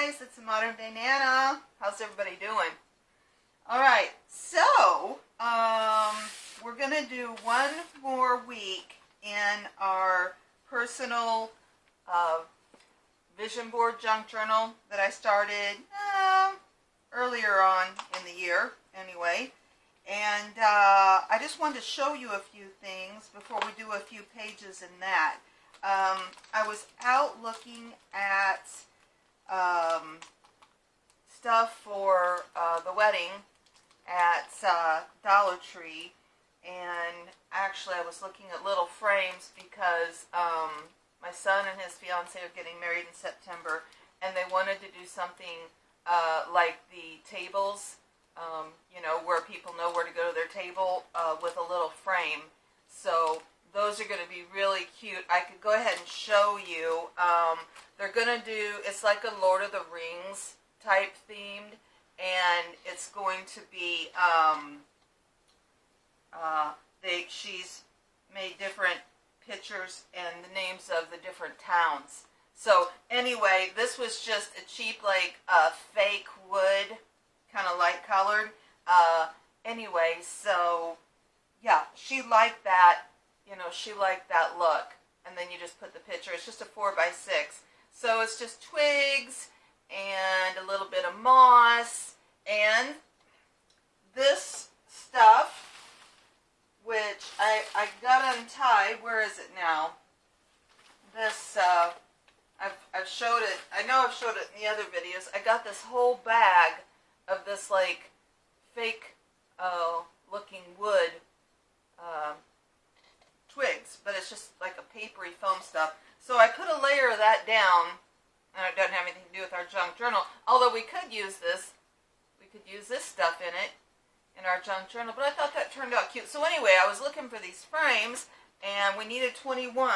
guys, it's the Modern Day Nana. How's everybody doing? Alright, so we're going to do one more week in our personal vision board junk journal that I started earlier on in the year anyway. And I just wanted to show you a few things before we do a few pages in that. I was out looking at stuff for the wedding at Dollar Tree, and actually I was looking at little frames because my son and his fiance are getting married in September, and they wanted to do something like the tables, you know, where people know where to go to their table with a little frame. So those are going to be really cute. I could go ahead and show you. They're going to do, it's like a Lord of the Rings type themed, and it's going to be, she's made different pictures and the names of the different towns. So anyway, this was just a cheap, like, fake wood, kind of light colored. Anyway, so yeah, she liked that. You know, she liked that look. And then you just put the picture. It's just a 4x6. So it's just twigs and a little bit of moss. And this stuff, which I got untied. Where is it now? This, I've showed it. I know I've showed it in the other videos. I got this whole bag of this, like, fake looking wood twigs, but it's just like a papery foam stuff. So I put a layer of that down, and it doesn't have anything to do with our junk journal, although we could use this. We could use this stuff in it, in our junk journal, but I thought that turned out cute. So anyway, I was looking for these frames, and we needed 21,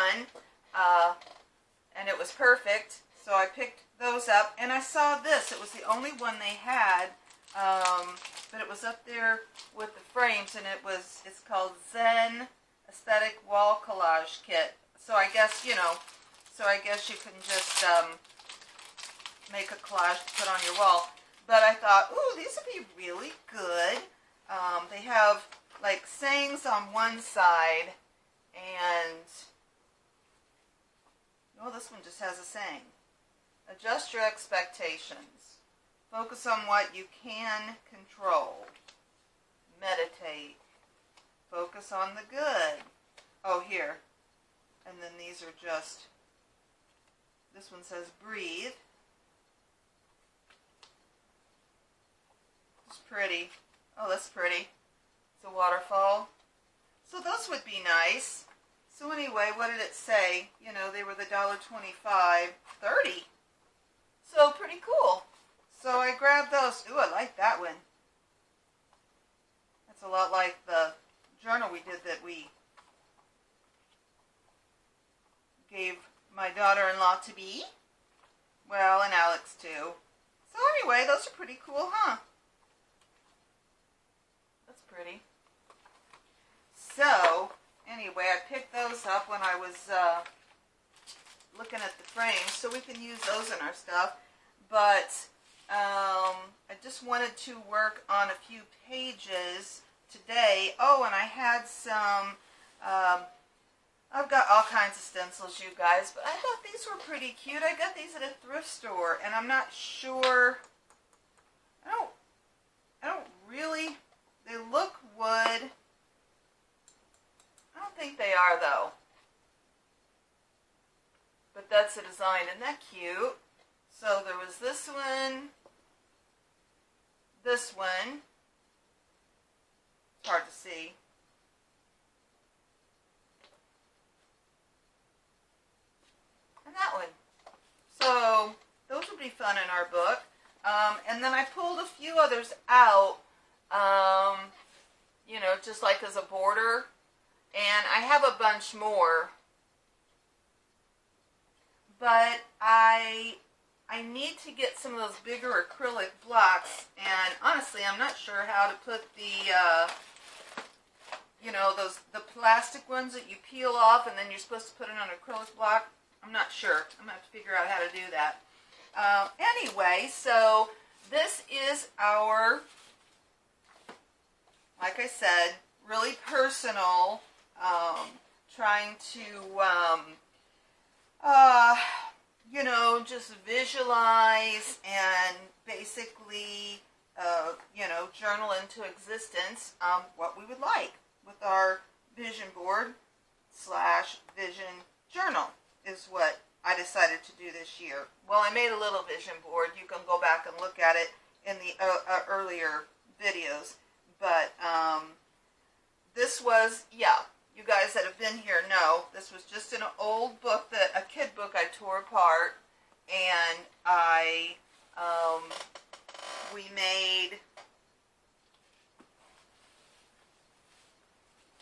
and it was perfect, so I picked those up, and I saw this. It was the only one they had, but it was up there with the frames, and it's called Zen Aesthetic Wall Collage Kit. So I guess, you know, you can just make a collage to put on your wall. But I thought, ooh, these would be really good. They have, like, sayings on one side, and, oh, this one just has a saying. Adjust your expectations. Focus on what you can control. Meditate. Focus on the good. Oh, here. And then these are just, this one says breathe. It's pretty. Oh, that's pretty. It's a waterfall. So those would be nice. So anyway, what did it say? You know, they were the $1.25, 30. So pretty cool. So I grabbed those. Ooh, I like that one. That's a lot like the journal we did that we gave my daughter-in-law to be. Well, and Alex too. So anyway, those are pretty cool, huh? That's pretty. So anyway, I picked those up when I was looking at the frames, so we can use those in our stuff. But I just wanted to work on a few pages today. Oh, and I had some, I've got all kinds of stencils, you guys, but I thought these were pretty cute. I got these at a thrift store, and I'm not sure, I don't really, they look wood. I don't think they are, though. But that's the design. Isn't that cute? So there was this one, this one. It's hard to see. And that one. So those would be fun in our book. And then I pulled a few others out, you know, just like as a border. And I have a bunch more. But I need to get some of those bigger acrylic blocks, and honestly, I'm not sure how to put the, you know, the plastic ones that you peel off, and then you're supposed to put it on an acrylic block. I'm not sure. I'm going to have to figure out how to do that. anyway, so this is our, like I said, really personal, trying to, you know, just visualize and basically, you know, journal into existence what we would like with our vision board / vision journal is what I decided to do this year. Well, I made a little vision board. You can go back and look at it in the earlier videos. But this was, yeah, you guys that have been here know, this was just an old book, a kid book I tore apart, and we made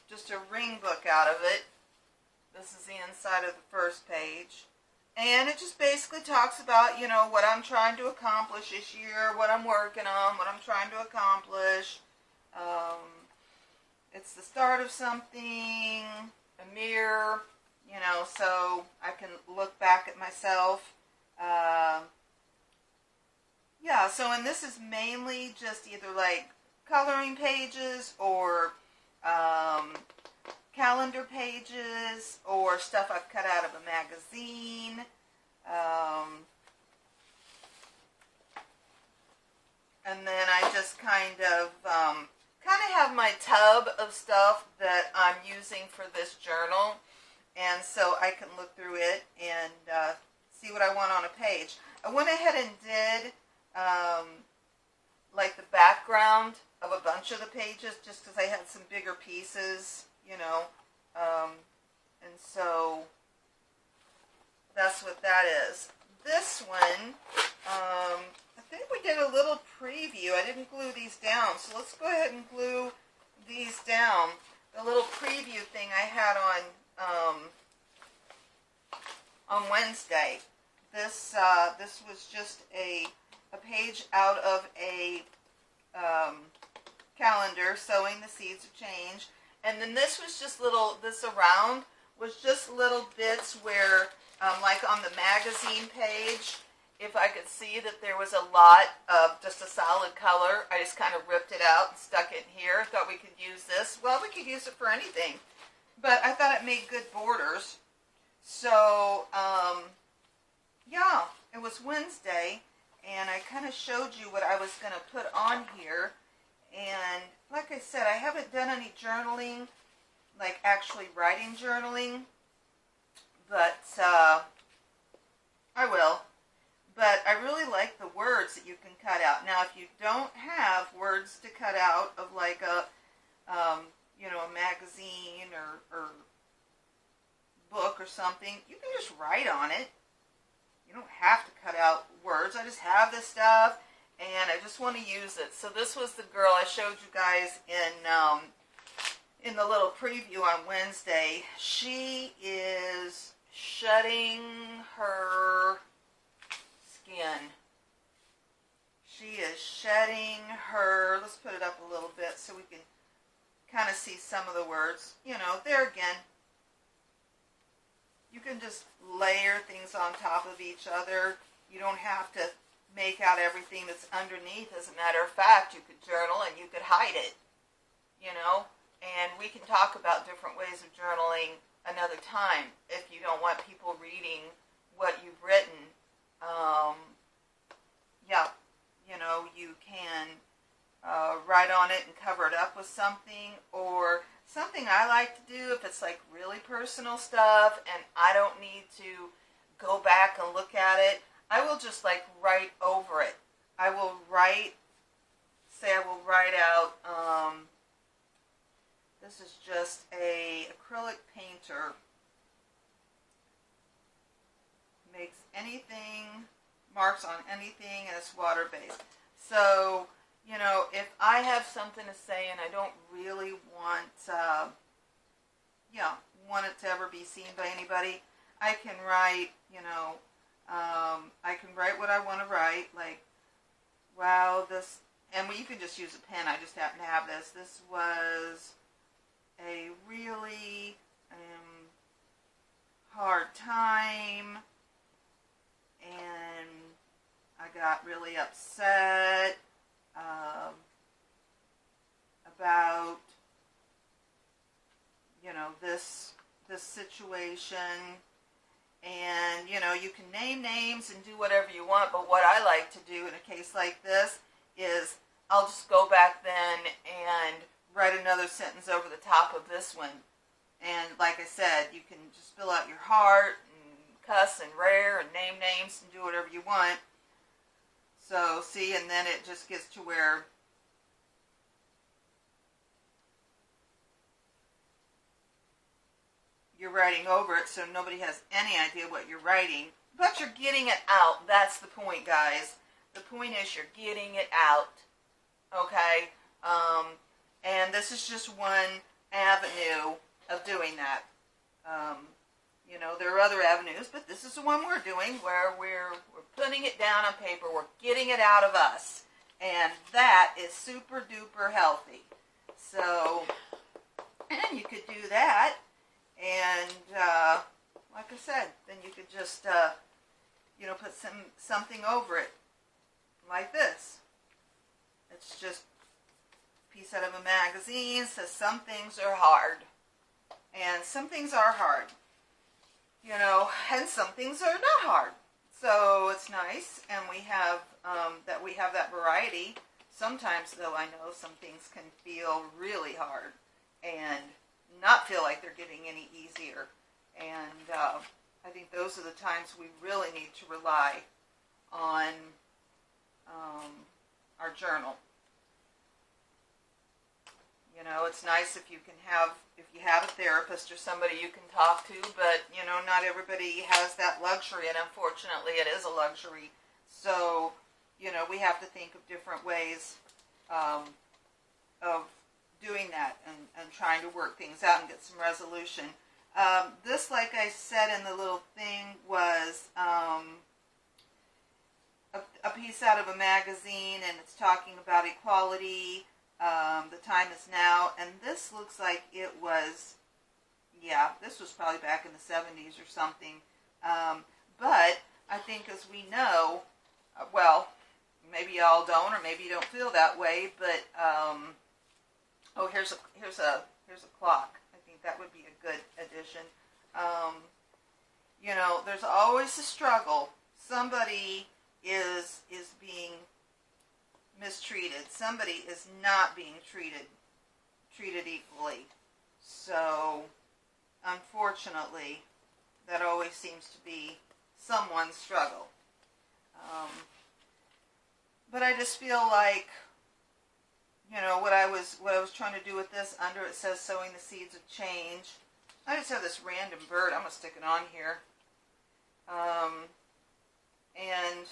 just a ring book out of it. This is the inside of the first page. And it just basically talks about, you know, what I'm trying to accomplish this year, what I'm working on, what I'm trying to accomplish. It's the start of something, a mirror, you know, so I can look back at myself. Yeah, so, and this is mainly just either like coloring pages or calendar pages or stuff I've cut out of a magazine. And then I just kind of have my tub of stuff that I'm using for this journal, and so I can look through it and see what I want on a page. I went ahead and did like the background of a bunch of the pages just because I had some bigger pieces, you know, and so that's what that is. This one, I think we did a little preview. I didn't glue these down, so let's go ahead and glue these down. The little preview thing I had on Wednesday. This was just a page out of a calendar, Sowing the Seeds of Change. And then this was just little, this around was just little bits where, like on the magazine page, if I could see that there was a lot of just a solid color, I just kind of ripped it out and stuck it here. Thought we could use this. Well, we could use it for anything. But I thought it made good borders. So, yeah, it was Wednesday, and I kind of showed you what I was going to put on here. And like I said, I haven't done any journaling, like actually writing journaling, but I will. But I really like the words that you can cut out. Now, if you don't have words to cut out of like a, you know, a magazine or book or something, you can just write on it. You don't have to cut out words. I just have this stuff, and I just want to use it. So this was the girl I showed you guys in the little preview on Wednesday. She is shedding her skin. She is shedding her, let's put it up a little bit so we can kind of see some of the words. You know, there again, you can just layer things on top of each other. You don't have to make out everything that's underneath. As a matter of fact, you could journal and you could hide it, you know. And we can talk about different ways of journaling another time if you don't want people reading what you've written. Yeah, you know, you can write on it and cover it up with something, or something I like to do if it's like really personal stuff and I don't need to go back and look at it, I will just like write over it. I will write out, this is just a acrylic painter. Makes anything, marks on anything, and it's water-based. So, you know, if I have something to say and I don't really want, want it to ever be seen by anybody, I can write, you know, I can write what I want to write, like, wow, this, and you can just use a pen. I just happen to have this. This was a really hard time, and I got really upset um, about, you know, this situation. And, you know, you can name names and do whatever you want, but what I like to do in a case like this is I'll just go back then and write another sentence over the top of this one. And like I said, you can just spill out your heart and cuss and rare and name names and do whatever you want. So, see, and then it just gets to where you're writing over it so nobody has any idea what you're writing. But you're getting it out. That's the point, guys. The point is you're getting it out. Okay? And this is just one avenue of doing that. You know, there are other avenues, but this is the one we're doing where we're putting it down on paper. We're getting it out of us. And that is super duper healthy. So, and you could do that. And, like I said, then you could just, you know, put something over it. Like this. It's just a piece out of a magazine. Says some things are hard. And some things are hard. You know, and some things are not hard. So it's nice, and we have that variety. Sometimes, though, I know some things can feel really hard and not feel like they're getting any easier. And I think those are the times we really need to rely on our journal. You know, it's nice if you have a therapist or somebody you can talk to, but, you know, not everybody has that luxury, and unfortunately it is a luxury. So, you know, we have to think of different ways of doing that and trying to work things out and get some resolution. This, like I said in the little thing, was a piece out of a magazine, and it's talking about equality. The time is now, and this looks like it was, yeah, this was probably back in the 70s or something. But I think, as we know, well, maybe y'all don't, or maybe you don't feel that way, but oh, here's a clock. I think that would be a good addition. You know, there's always a struggle. Somebody is being mistreated. Somebody is not being treated equally. So, unfortunately, that always seems to be someone's struggle. But I just feel like, you know, what I was trying to do with this, under it says sowing the seeds of change. I just have this random bird. I'm going to stick it on here. And,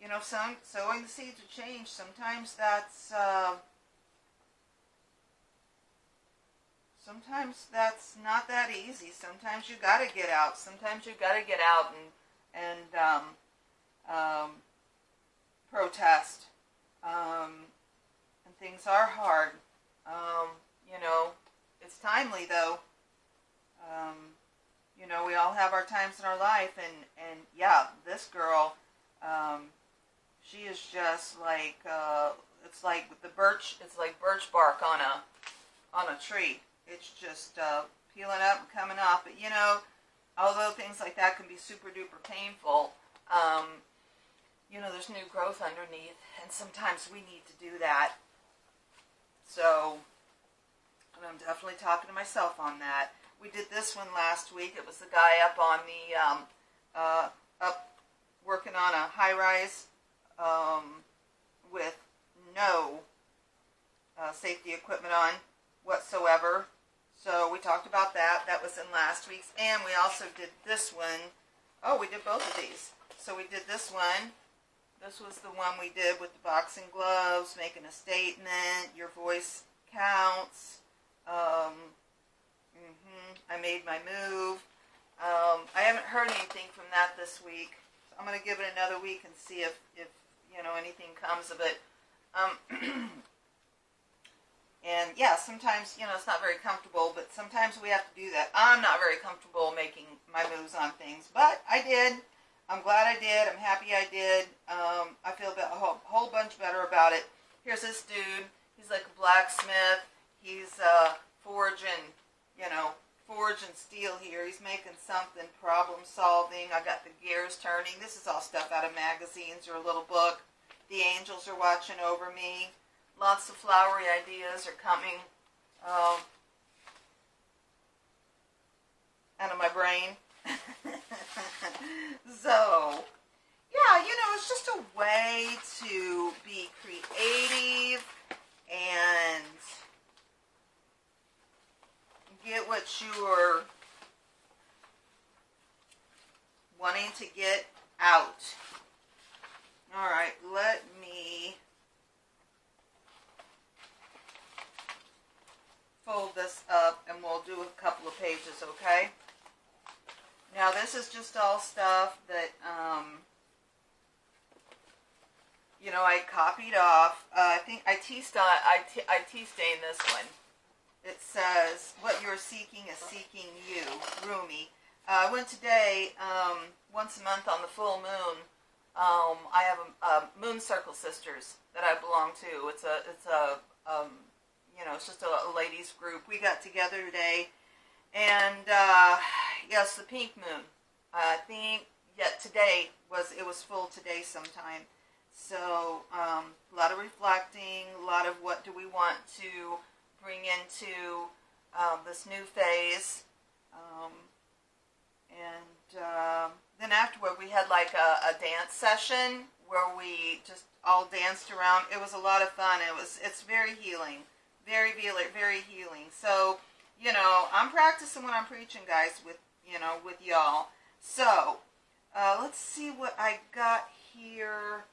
you know, sowing the seeds of change, sometimes that's not that easy. Sometimes you got to get out. Sometimes you got to get out and protest. And things are hard. You know, it's timely, though. You know, we all have our times in our life, and yeah, this girl, she is just like, it's like birch bark on a tree. It's just peeling up and coming off. But, you know, although things like that can be super duper painful, you know, there's new growth underneath, and sometimes we need to do that. So, and I'm definitely talking to myself on that. We did this one last week. It was the guy up on the, up working on a high-rise with no safety equipment on whatsoever. So we talked about that. That was in last week's. And we also did this one. Oh, we did both of these. So we did this one. This was the one we did with the boxing gloves, making a statement, your voice counts. I made my move. I haven't heard anything from that this week. So I'm going to give it another week and see if you know, anything comes of it. And yeah, sometimes, you know, it's not very comfortable, but sometimes we have to do that. I'm not very comfortable making my moves on things, but I did. I'm glad I did. I'm happy I did. I feel a whole bunch better about it. Here's this dude. He's like a blacksmith. He's forging, forging steel here. He's making something, problem solving. I got the gears turning. This is all stuff out of magazines or a little book. The angels are watching over me. Lots of flowery ideas are coming out of my brain. So, yeah, it's just a way to be creative and get what you're wanting to get out. All right, let me fold this up and we'll do a couple of pages, okay? Now this is just all stuff that, I copied off. I think I tea stained this one. It says, what you're seeking is seeking you, Rumi. I went today, once a month on the full moon. I have a Moon Circle Sisters that I belong to. It's just a ladies group. We got together today, and yes, the pink moon. I think today it was full today sometime. So a lot of reflecting, a lot of what do we want to bring into this new phase, then afterward we had like a dance session where we just all danced around. It was a lot of fun. It's very healing, very healing. So I'm practicing what I'm preaching, guys, with y'all. So let's see what I got here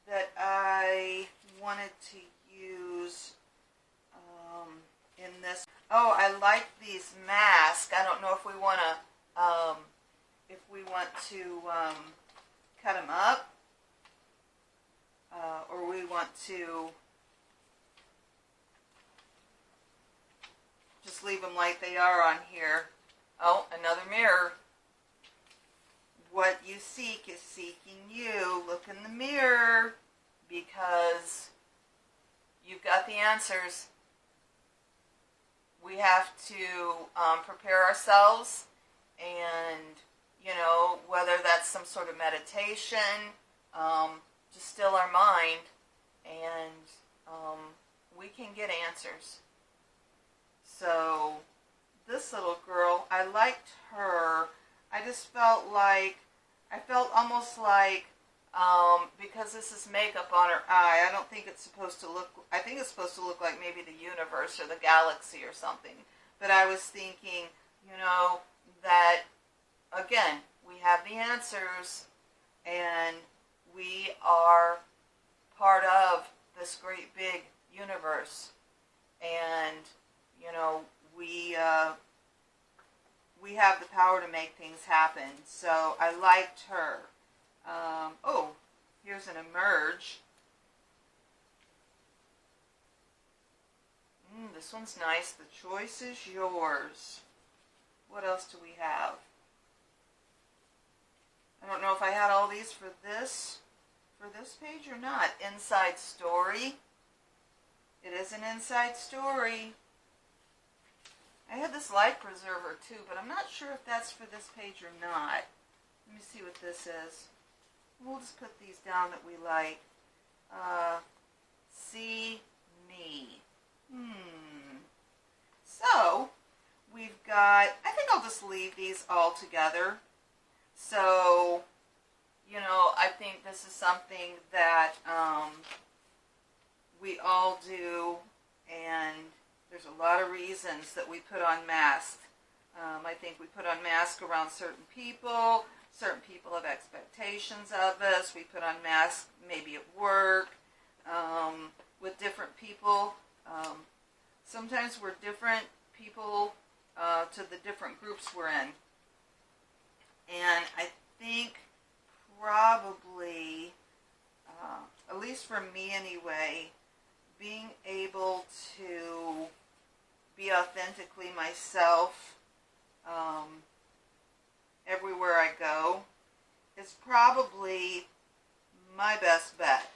that I wanted to use in this. Oh, I like these masks. I don't know if we want to cut them up or we want to just leave them like they are on here. Oh, another mirror. What you seek is seeking you. Look in the mirror because you've got the answers. We have to prepare ourselves, and whether that's some sort of meditation, to still our mind, and we can get answers. So this little girl, I liked her. I just felt almost like, because this is makeup on her eye, I don't think it's supposed to look, I think it's supposed to look like maybe the universe or the galaxy or something. But I was thinking, that, again, we have the answers, and we are part of this great big universe. And, we have the power to make things happen. So I liked her. Oh, here's an emerge. This one's nice. The choice is yours. What else do we have? I don't know if I had all these for this page or not. Inside story. It is an inside story. I had this light preserver too, but I'm not sure if that's for this page or not. Let me see what this is. We'll just put these down that we like. See me. So, we've got, I think I'll just leave these all together. So, I think this is something that we all do, and there's a lot of reasons that we put on masks. I think we put on masks around certain people. Certain people have expectations of us. We put on masks maybe at work, with different people. Sometimes we're different people to the different groups we're in. And I think probably, at least for me anyway, being able to be authentically myself everywhere I go is probably my best bet.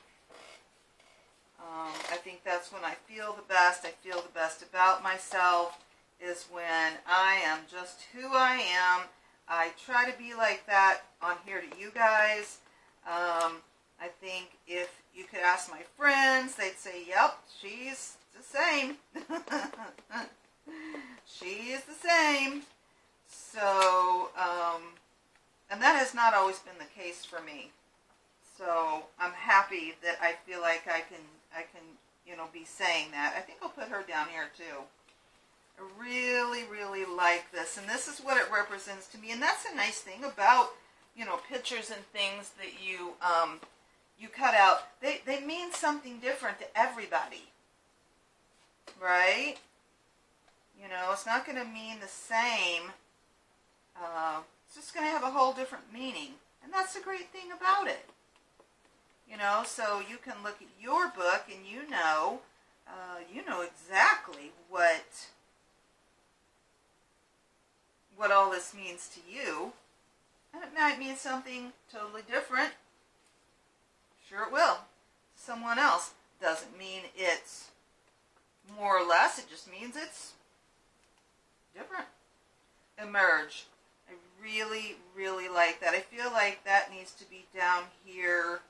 I think that's when I feel the best. I feel the best about myself is when I am just who I am. I try to be like that on here to you guys. I think if you could ask my friends, they'd say, yep, she's the same. She is the same. So, and that has not always been the case for me. So I'm happy that I feel like I can, be saying that. I think I'll put her down here too. I really, really like this, and this is what it represents to me. And that's a nice thing about, pictures and things that you cut out. They mean something different to everybody, right? It's not going to mean the same. It's just going to have a whole different meaning, and that's the great thing about it. So you can look at your book and you know exactly what all this means to you. And it might mean something totally different. Sure it will. Someone else. Doesn't mean it's more or less. It just means it's different. Emerge. I really, really like that. I feel like that needs to be down here.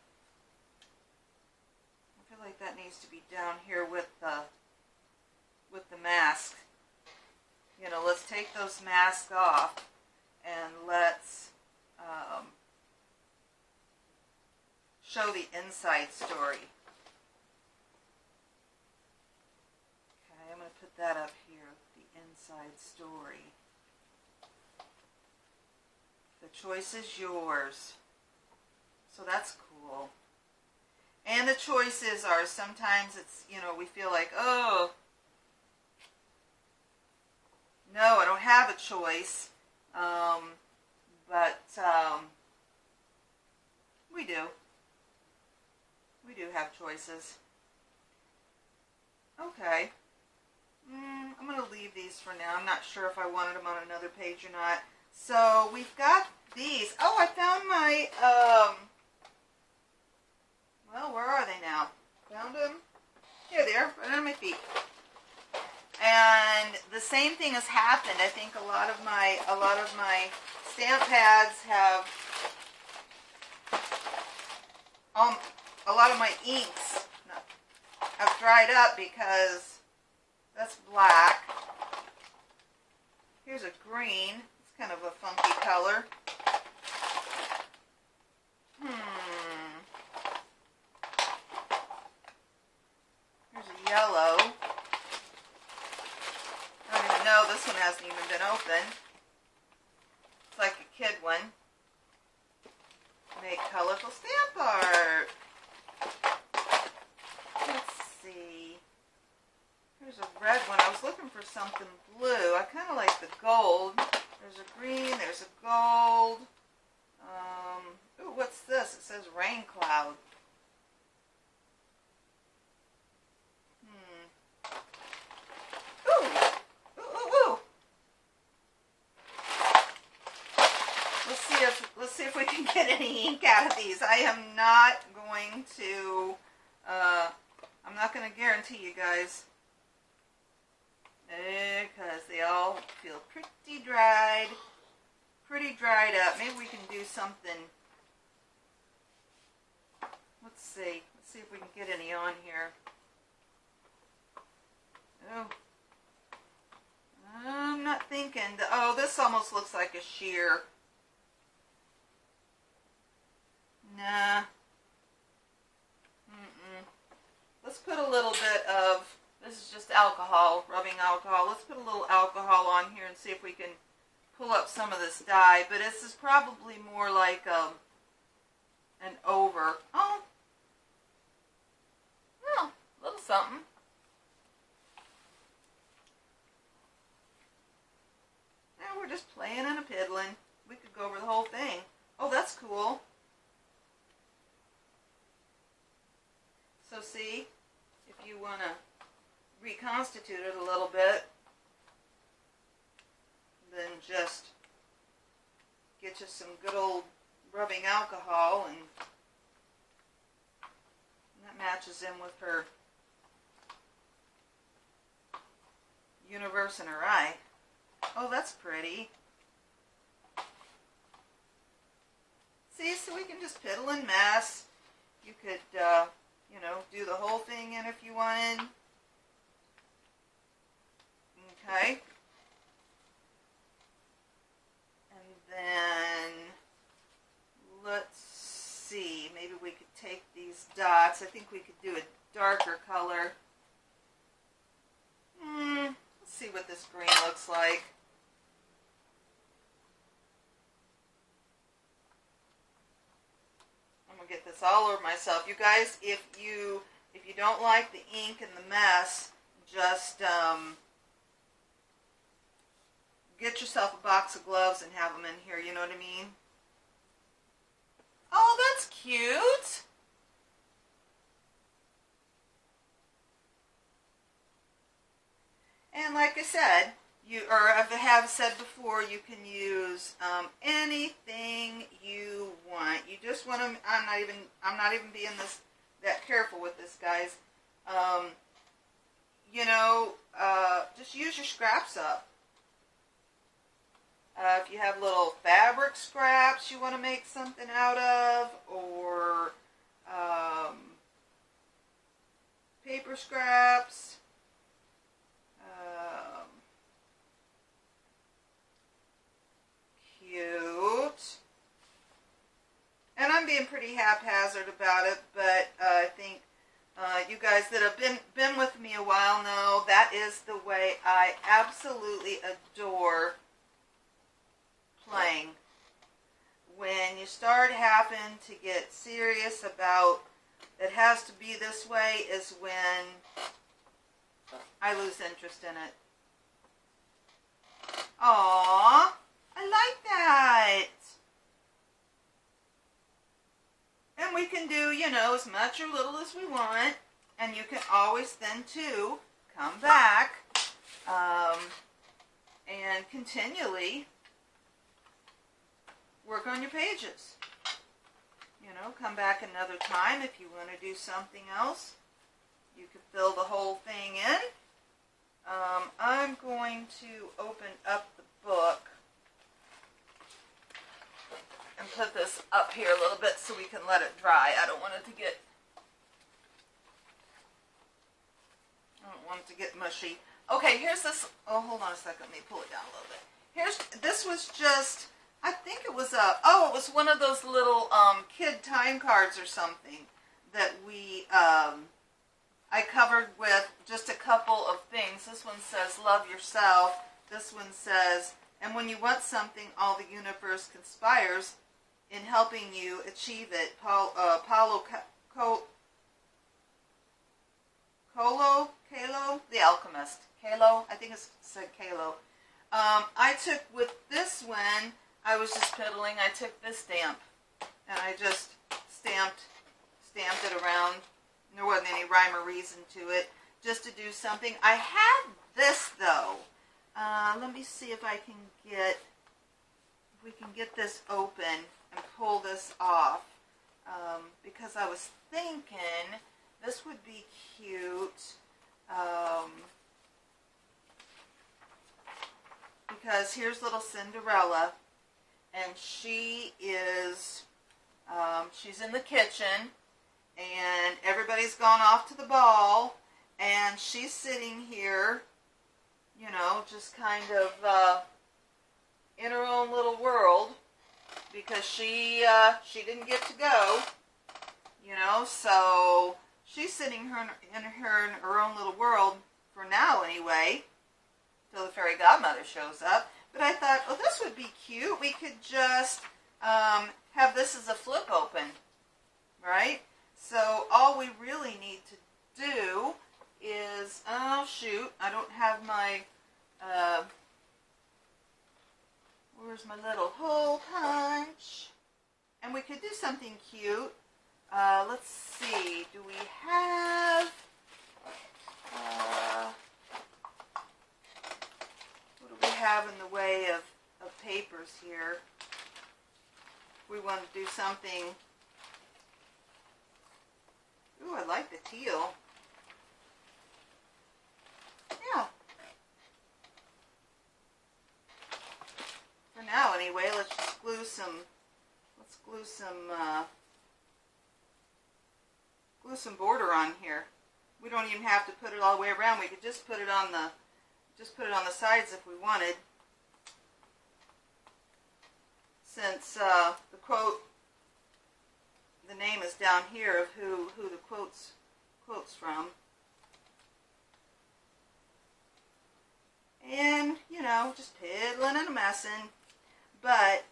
I feel like that needs to be down here with the mask. Let's take those masks off and let's show the inside story. Okay, I'm going to put that up here, the inside story. The choice is yours. So that's cool. And the choices are, sometimes it's, we feel like, oh, no, I don't have a choice. But we do. We do have choices. Okay. I'm going to leave these for now. I'm not sure if I wanted them on another page or not. So we've got these. Oh, I found my, well, where are they now? Found them? Here they are, right on my feet. And the same thing has happened. I think a lot of my stamp pads have, a lot of my inks have dried up because that's black. Here's a green. It's kind of a funky color. Here's a yellow. I don't even know. This one hasn't even been opened. It's like a kid one. Make colorful stamp art. Let's see. Here's a red one. I was looking for something blue. I kind of like the gold. There's a green. There's a gold. Ooh, what's this? It says rain cloud. Ooh. Ooh. Let's see if we can get any ink out of these. I am not going to. I'm not going to guarantee you guys, because they all feel pretty dried up. Maybe we can do something. Let's see if we can get any on here. Oh, I'm not thinking. Oh, this almost looks like a sheer. Nah. Let's put a little bit of, this is just alcohol, rubbing alcohol. Let's put a little alcohol on here and see if we can pull up some of this dye. But this is probably more like an over. Oh, well, a little something. Now we're just playing and a piddling. We could go over the whole thing. Oh, that's cool. So see, if you want to reconstitute it a little bit, then just get you some good old rubbing alcohol, and that matches in with her universe in her eye. Oh, that's pretty. See, so we can just piddle and mess. You could, you know, do the whole thing in if you wanted. Okay. And then, let's see, maybe we could take these dots. I think we could do a darker color. Let's see what this green looks like. I'm gonna get this all over myself. You guys, if you don't like the ink and the mess, just get yourself a box of gloves and have them in here, you know what I mean? Oh, that's cute. And like I said, I have said before, you can use anything you want. You just want to. I'm not even being that careful with this, guys. You know, just use your scraps up. If you have little fabric scraps you want to make something out of, or paper scraps. Cute. And I'm being pretty haphazard about it, but I think you guys that have been with me a while know that is the way I absolutely adore playing. When you start having to get serious about it has to be this way is when I lose interest in it. Aww, I like that. And we can do, you know, as much or little as we want. And you can always then, too, come back and continually work on your pages. You know, come back another time if you want to do something else. You can fill the whole thing in. I'm going to open up the book and put this up here a little bit so we can let it dry. I don't want it to get mushy. Okay, here's this. Oh, hold on a second. Let me pull it down a little bit. This was just, I think it was it was one of those little kid time cards or something that I covered with just a couple of things. This one says, love yourself. This one says, and when you want something, all the universe conspires in helping you achieve it. Paulo Coelho, the alchemist. Coelho, I think it said Coelho. I took with this one, I was just piddling, I took this stamp, and I just stamped it around. There wasn't any rhyme or reason to it, just to do something. I had this, though. Let me see if we can get this open and pull this off, because I was thinking this would be cute, because here's little Cinderella, and she is, she's in the kitchen, and everybody's gone off to the ball, and she's sitting here, you know, just kind of in her own little world, because she didn't get to go, you know, so she's sitting in her own little world, for now anyway, till the fairy godmother shows up. But I thought, oh, this would be cute. We could just have this as a flip open, right? So all we really need to do is, oh shoot, I don't have my, where's my little hole punch? And we could do something cute. Let's see, do we have, what do we have in the way of papers here? we want to do something. Ooh, I like the teal. Yeah. For now, anyway, let's just glue some. Let's glue some border on here. We don't even have to put it all the way around. We could just put it on the sides if we wanted. Since the quote, the name is down here of who the quote's from. And, you know, just piddling and a messin'. But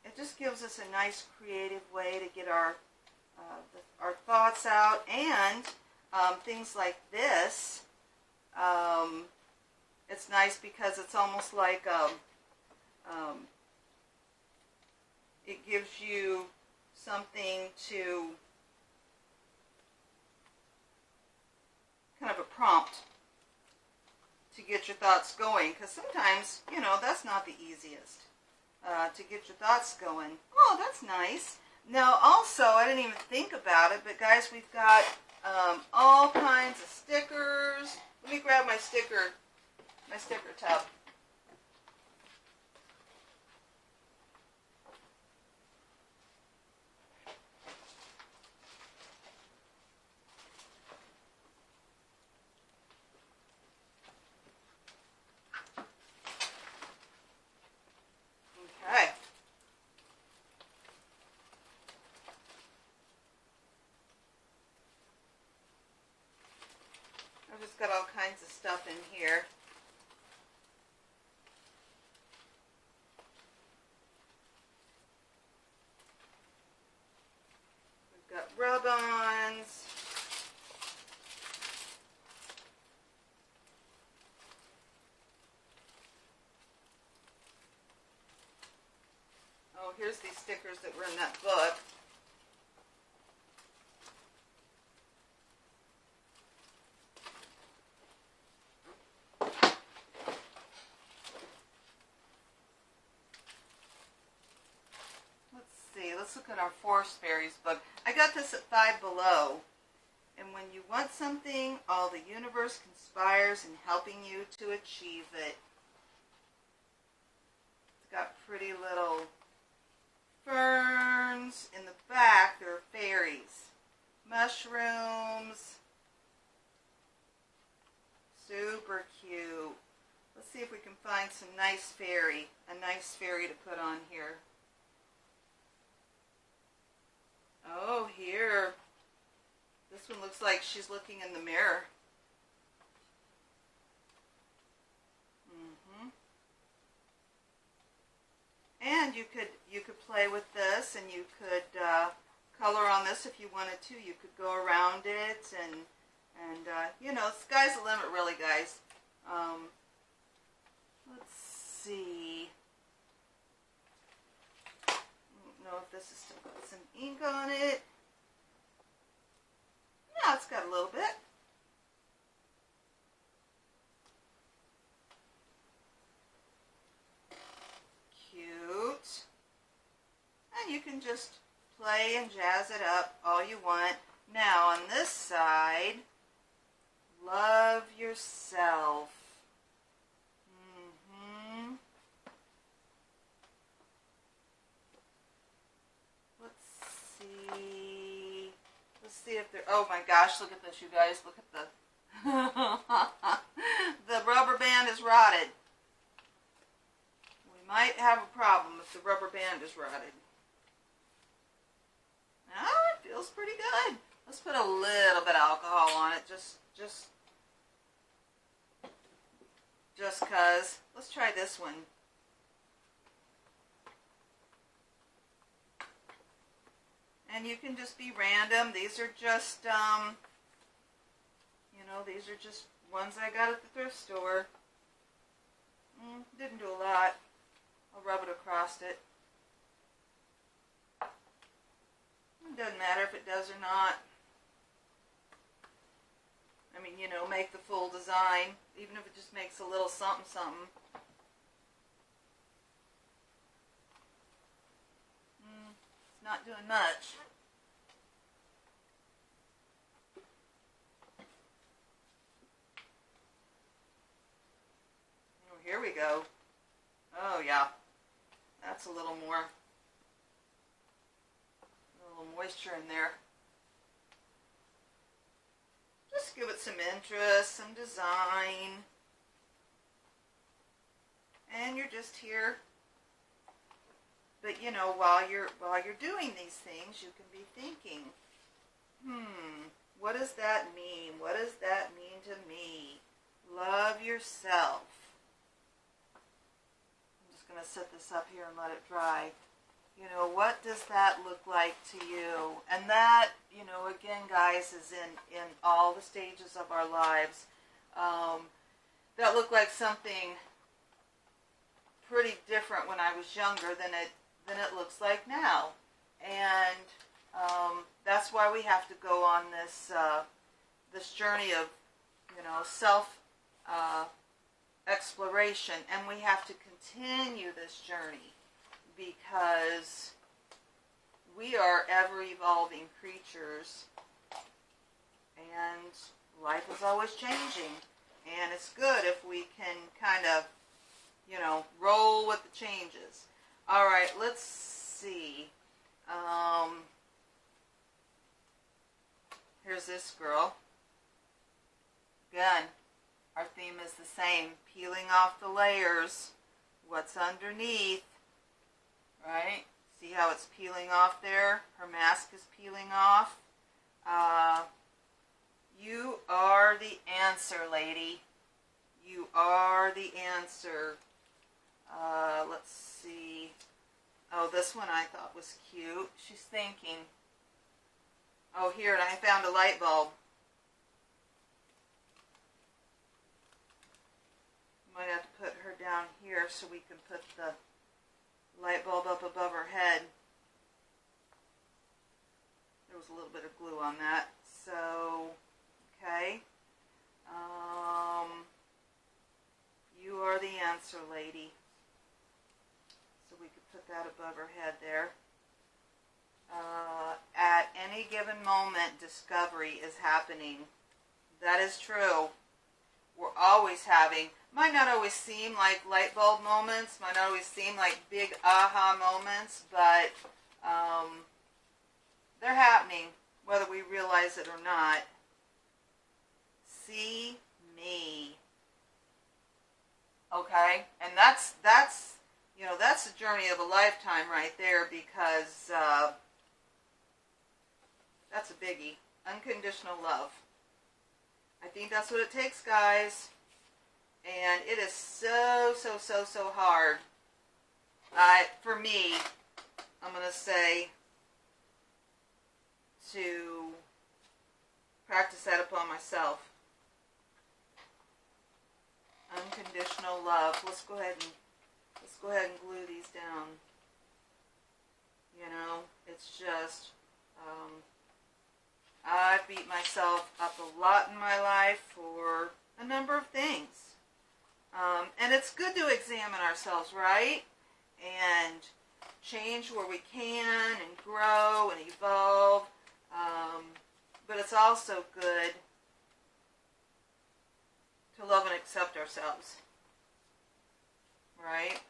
it just gives us a nice creative way to get our thoughts out. And things like this, it's nice because it's almost like it gives you something to kind of a prompt to get your thoughts going, because sometimes, you know, that's not the easiest to get your thoughts going. Oh, that's nice. Now, also, I didn't even think about it, but guys, we've got all kinds of stickers. Let me grab my sticker tub. Okay. I've just got all kinds of stuff in here. We've got rub-ons. Oh, here's these stickers that were in that book. Let's look at our Forest Fairies book. I got this at Five Below. And when you want something, all the universe conspires in helping you to achieve it. It's got pretty little ferns. In the back, there are fairies. Mushrooms. Super cute. Let's see if we can find some a nice fairy to put on here. Oh, here. This one looks like she's looking in the mirror. And you could play with this, and you could color on this if you wanted to. You could go around it, and you know, sky's the limit, really, guys. Let's see. I don't know if this is still got some ink on it. Yeah, it's got a little bit. Cute. And you can just play and jazz it up all you want. Now on this side, love yourself. Let's see if there, oh my gosh, look at this, you guys. Look at the the rubber band is rotted. We might have a problem if the rubber band is rotted. Oh, it feels pretty good. Let's put a little bit of alcohol on it, just cause. Let's try this one. And you can just be random. These are just, you know, these are just ones I got at the thrift store. Didn't do a lot. I'll rub it across it. It doesn't matter if it does or not. I mean, you know, make the full design, even if it just makes a little something, something. not doing much. Oh, here we go. Oh yeah, that's a little more, a little moisture in there. Just give it some interest, some design. And you're just here. But you know, while you're doing these things, you can be thinking, what does that mean? What does that mean to me? Love yourself. I'm just going to set this up here and let it dry. You know, what does that look like to you? And that, you know, again, guys, is in all the stages of our lives. That looked like something pretty different when I was younger than it looks like now. And that's why we have to go on this this journey of, you know, self exploration, and we have to continue this journey because we are ever evolving creatures, and life is always changing, and it's good if we can kind of, you know, roll with the changes. All right, let's see. Here's this girl. Again, our theme is the same. Peeling off the layers. What's underneath? Right? See how it's peeling off there? Her mask is peeling off. You are the answer, lady. You are the answer. Let's see. Oh, this one I thought was cute. She's thinking. Oh, here, and I found a light bulb. Might have to put her down here so we can put the light bulb up above her head. There was a little bit of glue on that. So, okay. You are the answer, lady. So we could put that above her head there. At any given moment, discovery is happening. That is true. We're always having, might not always seem like light bulb moments, might not always seem like big aha moments, but they're happening, whether we realize it or not. See me. Okay? And that's you know, that's the journey of a lifetime right there, because that's a biggie. Unconditional love. I think that's what it takes, guys. And it is so hard. For me, I'm going to say, to practice that upon myself. Unconditional love. Let's go ahead and glue these down. You know, it's just, I've beat myself up a lot in my life for a number of things. And it's good to examine ourselves, right? And change where we can and grow and evolve. But it's also good to love and accept ourselves, right?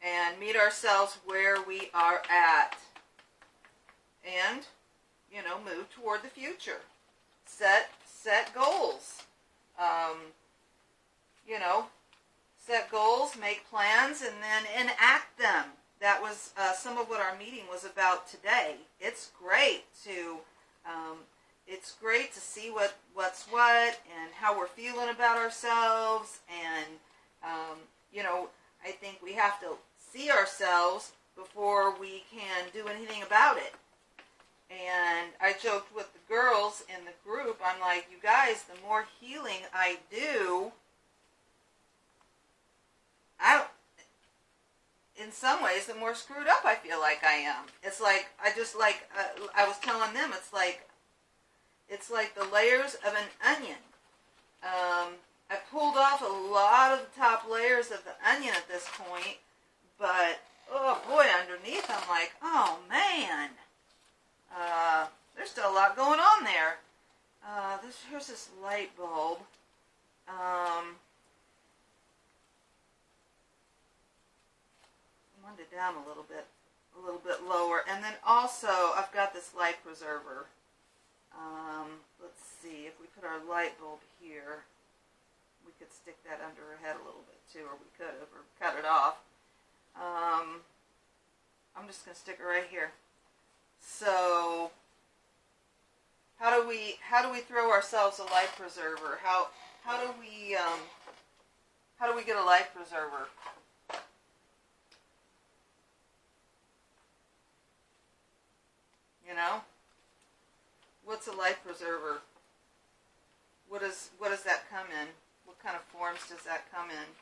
And meet ourselves where we are at. And, you know, move toward the future. Set goals. You know, set goals, make plans, and then enact them. That was some of what our meeting was about today. It's great to see what's what and how we're feeling about ourselves, and you know, I think we have to see ourselves before we can do anything about it. And I joked with the girls in the group, I'm like, you guys, the more healing I do, in some ways, the more screwed up I feel like I am. It's like, I was telling them, it's like the layers of an onion. I pulled off a lot of the top layers of the onion at this point, but oh boy, underneath I'm like, oh man. There's still a lot going on there. Here's this light bulb. Wind it down a little bit lower. And then also, I've got this light preserver. Let's see, if we put our light bulb here, we could stick that under her head a little bit too, or we could have, or cut it off. I'm just going to stick it right here. So, how do we throw ourselves a life preserver? How do we get a life preserver? You know, what's a life preserver? What does that come in? What kind of forms does that come in?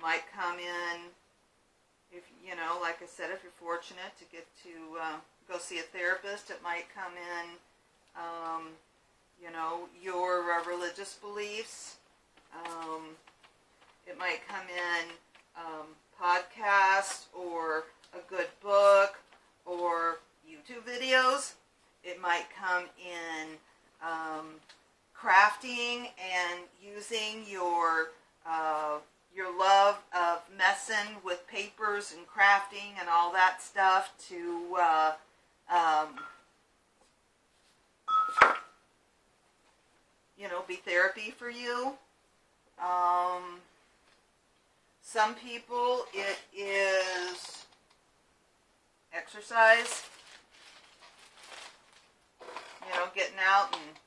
Might come in, if you know, like I said, if you're fortunate to get to go see a therapist, it might come in, you know, your religious beliefs. It might come in podcast or a good book or YouTube videos. It might come in crafting and using your love of messing with papers and crafting and all that stuff to you know, be therapy for you. Some people, it is exercise. You know, getting out and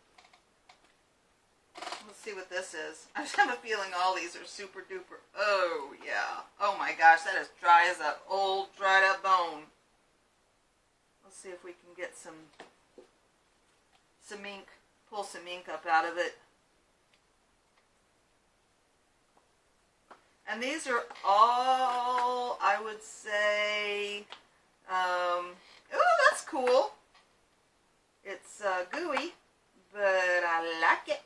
let's see what this is. I just have a feeling all these are super duper. Oh yeah. Oh my gosh, that is dry as an old dried up bone. Let's see if we can get some ink, pull some ink up out of it. And these are all, I would say, oh, that's cool. It's gooey, but I like it.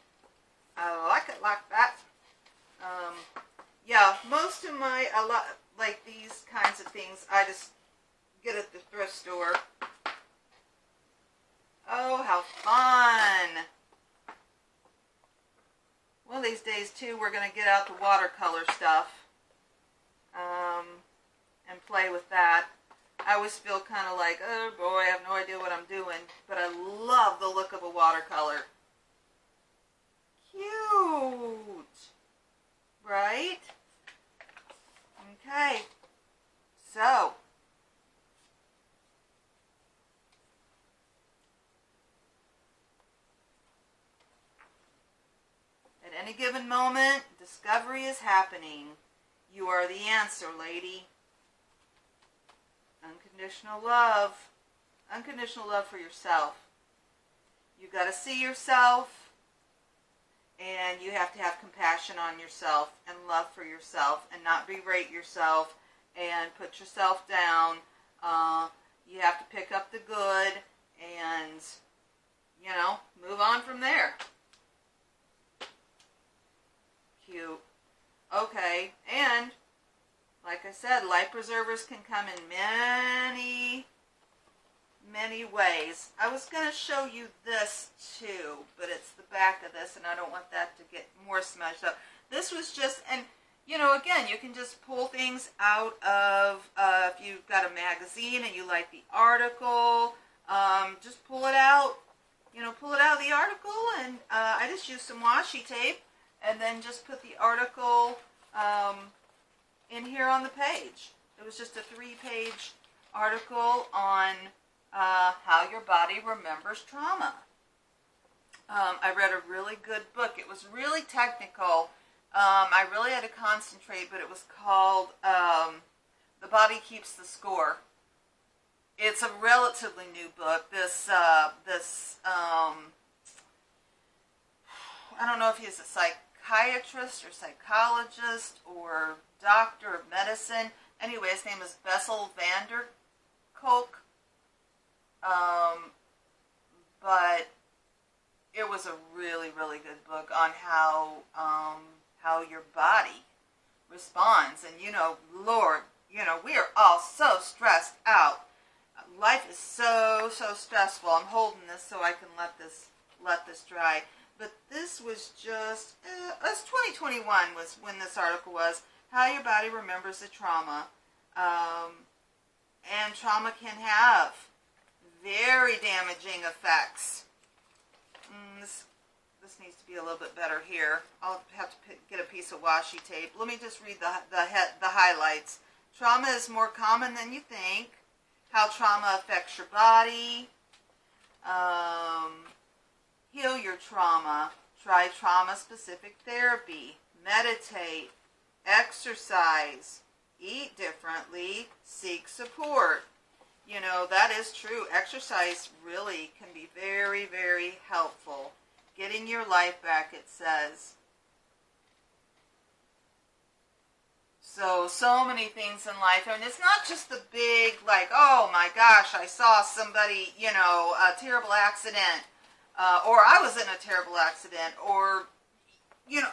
I like it like that. Yeah, most of my, a lot, like these kinds of things, I just get at the thrift store. Oh, how fun. One of these days, too, we're going to get out the watercolor stuff and play with that. I always feel kind of like, oh boy, I have no idea what I'm doing, but I love the look of a watercolor. Cute, right? Okay, so at any given moment, discovery is happening. You are the answer, lady. Unconditional love. Unconditional love for yourself. You got to see yourself, and you have to have compassion on yourself and love for yourself and not berate yourself and put yourself down. You have to pick up the good and, you know, move on from there. Cute. Okay, and like I said, life preservers can come in many, many ways. I was going to show you this too, but it's the back of this, and I don't want that to get more smudged up. This was just, and you know, again, you can just pull things out of, if you've got a magazine and you like the article, just pull it out, you know, pull it out of the article, and I just used some washi tape, and then just put the article in here on the page. It was just a 3-page article on how your body remembers trauma. I read a really good book. It was really technical. I really had to concentrate, but it was called The Body Keeps the Score. It's a relatively new book. I don't know if he's a psychiatrist or psychologist or doctor of medicine. Anyway, his name is Bessel van der Kolk. But it was a really, really good book on how your body responds. And you know, Lord, you know, we are all so stressed out. Life is so stressful. I'm holding this so I can let this dry. But this was just, us 2021 was when this article was, how your body remembers the trauma. And trauma can have very damaging effects. This needs to be a little bit better here. I'll have to get a piece of washi tape. Let me just read the highlights. Trauma is more common than you think. How trauma affects your body. Heal your trauma. Try trauma-specific therapy. Meditate. Exercise. Eat differently. Seek support. You know, that is true. Exercise really can be very, very helpful. Getting your life back, it says. So many things in life. I mean, it's not just the big, like, oh my gosh, I saw somebody, you know, a terrible accident, or I was in a terrible accident, or, you know,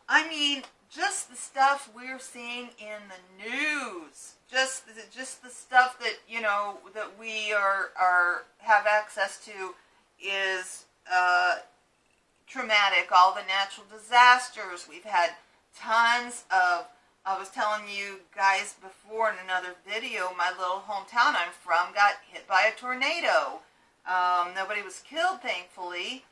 I mean, just the stuff we're seeing in the news, just the stuff that, you know, that we have access to is traumatic. All the natural disasters we've had. Tons of, I was telling you guys before in another video, my little hometown I'm from got hit by a tornado. Nobody was killed, thankfully,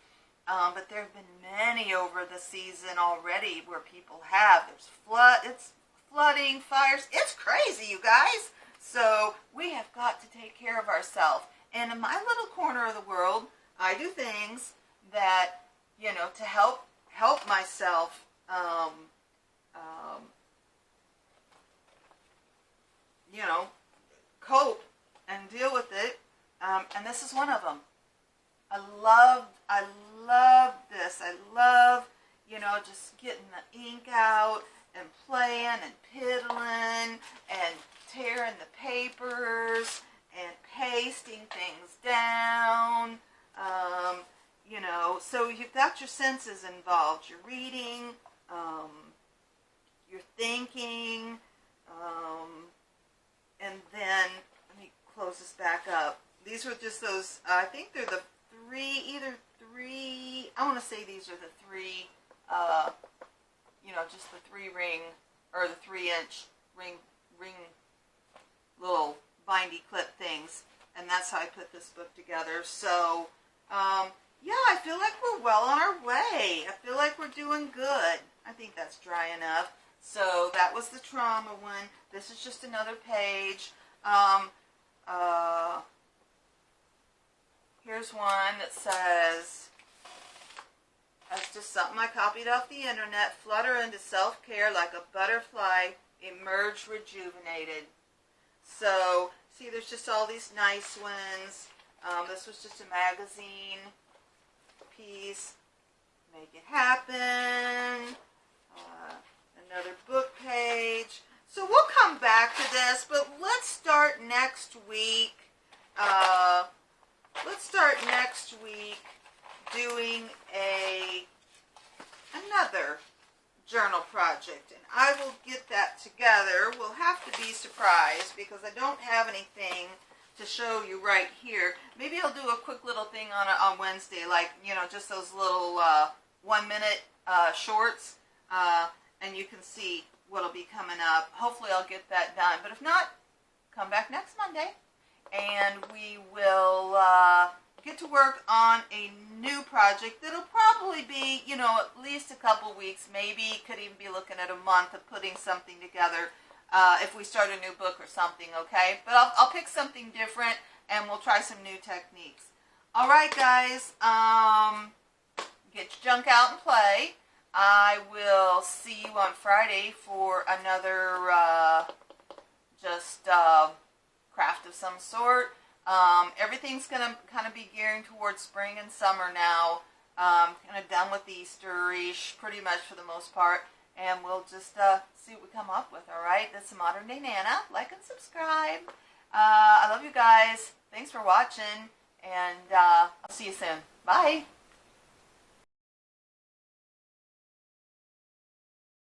but there have been many over the season already where people have. It's flooding, fires. It's crazy, you guys. So we have got to take care of ourselves. And in my little corner of the world, I do things that, you know, to help myself. You know, cope and deal with it, and this is one of them. I love this. I love, you know, just getting the ink out and playing and piddling and tearing the papers and pasting things down. You know, so you've got your senses involved. You're reading, you're thinking, and then, let me close this back up. These were just those, I think they're the I want to say these are the three, you know, just the 3-ring, or the 3-inch ring little bindy clip things. And that's how I put this book together. So, yeah, I feel like we're well on our way. I feel like we're doing good. I think that's dry enough. So that was the trauma one. This is just another page. Here's one that says, that's just something I copied off the internet. Flutter into self-care like a butterfly, emerge rejuvenated. So, see, there's just all these nice ones. This was just a magazine piece. Make it happen. Another book page. So we'll come back to this, but let's start next week. Doing another journal project, and I will get that together. We'll have to be surprised because I don't have anything to show you right here. Maybe I'll do a quick little thing on Wednesday, like, you know, just those little 1-minute shorts, and you can see what'll be coming up. Hopefully I'll get that done, but if not, come back next Monday and we will get to work on a new project that'll probably be, you know, at least a couple weeks, maybe could even be looking at a month of putting something together if we start a new book or something, okay? But I'll pick something different and we'll try some new techniques. All right, guys, get your junk out and play. I will see you on Friday for another craft of some sort. Everything's going to kind of be gearing towards spring and summer now. Kind of done with Easter-ish pretty much for the most part. And we'll just see what we come up with, all right? That's Modern Day Nana. Like and subscribe. I love you guys. Thanks for watching. And I'll see you soon. Bye.